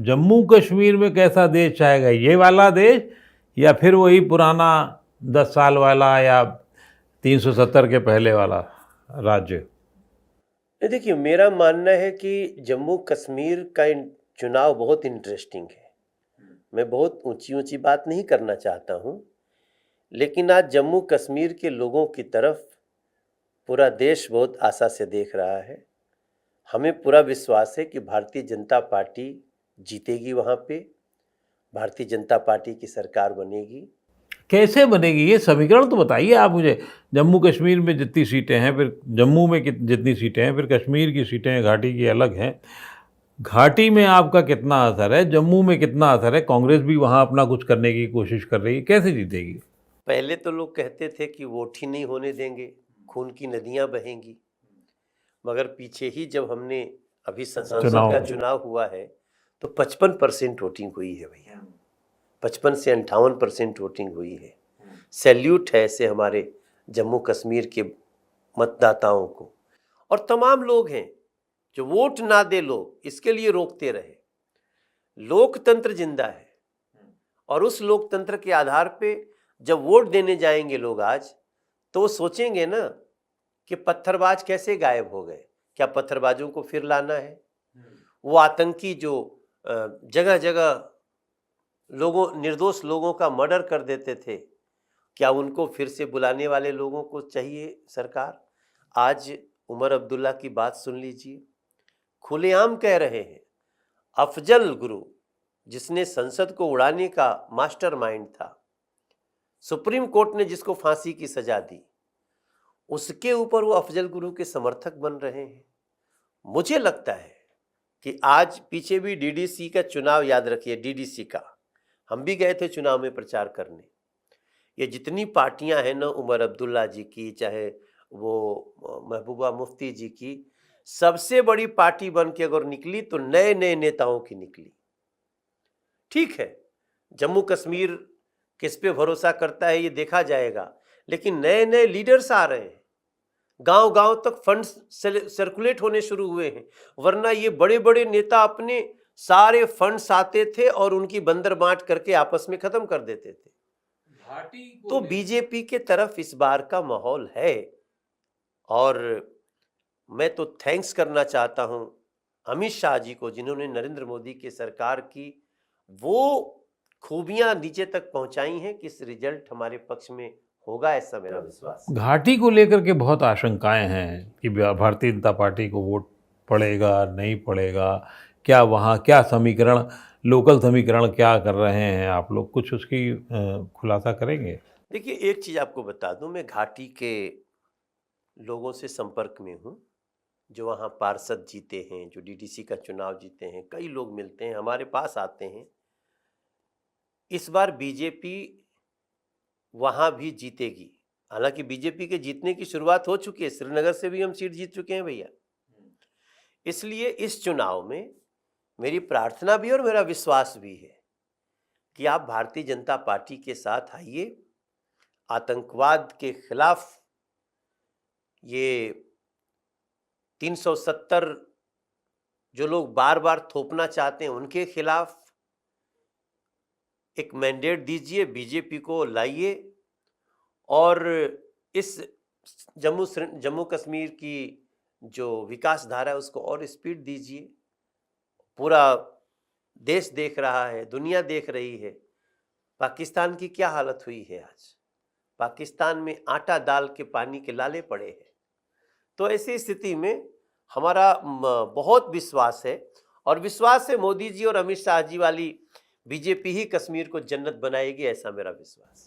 जम्मू कश्मीर में कैसा देश चाहेगा, ये वाला देश या फिर वही पुराना 10 साल वाला या 370 के पहले वाला राज्य? देखिए, मेरा मानना है कि जम्मू कश्मीर का चुनाव बहुत इंटरेस्टिंग है। मैं बहुत ऊंची ऊंची बात नहीं करना चाहता हूं, लेकिन आज जम्मू कश्मीर के लोगों की तरफ पूरा देश बहुत आशा से देख रहा है। हमें पूरा विश्वास है कि भारतीय जनता पार्टी जीतेगी, वहाँ पे भारतीय जनता पार्टी की सरकार बनेगी। कैसे बनेगी, ये समीकरण तो बताइए आप मुझे। जम्मू कश्मीर में जितनी सीटें हैं, फिर जम्मू में जितनी सीटें हैं, फिर कश्मीर की सीटें घाटी की अलग हैं। घाटी में आपका कितना असर है, जम्मू में कितना असर है? कांग्रेस भी वहाँ अपना कुछ करने की कोशिश कर रही है, कैसे जीतेगी? पहले तो लोग कहते थे कि वोट ही नहीं होने देंगे, खून की नदियां बहेंगी, मगर पीछे ही जब हमने अभी संसद का चुनाव हुआ है तो 55% वोटिंग हुई है भैया, 55 से 58% वोटिंग हुई है। सैल्यूट है ऐसे हमारे जम्मू कश्मीर के मतदाताओं को। और तमाम लोग हैं जो वोट ना दे लोग इसके लिए रोकते रहे। लोकतंत्र जिंदा है और उस लोकतंत्र के आधार पे जब वोट देने जाएंगे लोग आज, तो वो सोचेंगे ना कि पत्थरबाज कैसे गायब हो गए, क्या पत्थरबाजों को फिर लाना है? वो आतंकी जो जगह जगह लोगों, निर्दोष लोगों का मर्डर कर देते थे, क्या उनको फिर से बुलाने वाले लोगों को चाहिए सरकार? आज उमर अब्दुल्ला की बात सुन लीजिए, खुलेआम कह रहे हैं अफजल गुरु जिसने संसद को उड़ाने का मास्टरमाइंड था, सुप्रीम कोर्ट ने जिसको फांसी की सजा दी, उसके ऊपर वो अफजल गुरु के समर्थक बन रहे हैं। मुझे लगता है कि आज पीछे भी डीडीसी का चुनाव, याद रखिए डीडीसी का, हम भी गए थे चुनाव में प्रचार करने। ये जितनी पार्टियां हैं ना, उमर अब्दुल्ला जी की, चाहे वो महबूबा मुफ्ती जी की, सबसे बड़ी पार्टी बन के अगर निकली तो नए नए नेताओं की निकली। ठीक है, जम्मू कश्मीर किस पे भरोसा करता है ये देखा जाएगा, लेकिन नए नए लीडर्स आ रहे हैं, गांव गांव तक फंड्स सर्कुलेट होने शुरू हुए हैं। वरना ये बड़े बड़े नेता अपने सारे फंड्स आते थे और उनकी बंदर बांट करके आपस में खत्म कर देते थे। तो बीजेपी के तरफ इस बार का माहौल है और मैं तो थैंक्स करना चाहता हूं अमित शाह जी को, जिन्होंने नरेंद्र मोदी की सरकार की वो खूबियां नीचे तक पहुंचाई हैं कि इस रिजल्ट हमारे पक्ष में होगा, ऐसा मेरा विश्वास। घाटी को लेकर के बहुत आशंकाएं हैं कि भारतीय जनता पार्टी को वोट पड़ेगा नहीं पड़ेगा, क्या वहाँ क्या समीकरण, लोकल समीकरण क्या कर रहे हैं आप लोग, कुछ उसकी खुलासा करेंगे? देखिए, एक चीज़ आपको बता दूं, मैं घाटी के लोगों से संपर्क में हूँ, जो वहाँ पार्षद जीते हैं, जो डीडीसी का चुनाव जीते हैं, कई लोग मिलते हैं, हमारे पास आते हैं। इस बार बीजेपी वहाँ भी जीतेगी। हालांकि बीजेपी के जीतने की शुरुआत हो चुकी है, श्रीनगर से भी हम सीट जीत चुके हैं भैया। इसलिए इस चुनाव में मेरी प्रार्थना भी और मेरा विश्वास भी है कि आप भारतीय जनता पार्टी के साथ आइए, आतंकवाद के खिलाफ ये 370 जो लोग बार बार थोपना चाहते हैं उनके खिलाफ एक मैंडेट दीजिए, बीजेपी को लाइए और इस जम्मू कश्मीर की जो विकास धारा है उसको और स्पीड दीजिए। पूरा देश देख रहा है, दुनिया देख रही है पाकिस्तान की क्या हालत हुई है। आज पाकिस्तान में आटा दाल के पानी के लाले पड़े हैं। तो ऐसी स्थिति में हमारा बहुत विश्वास है और विश्वास है मोदी जी और अमित शाह जी वाली बीजेपी ही कश्मीर को जन्नत बनाएगी, ऐसा मेरा विश्वास है।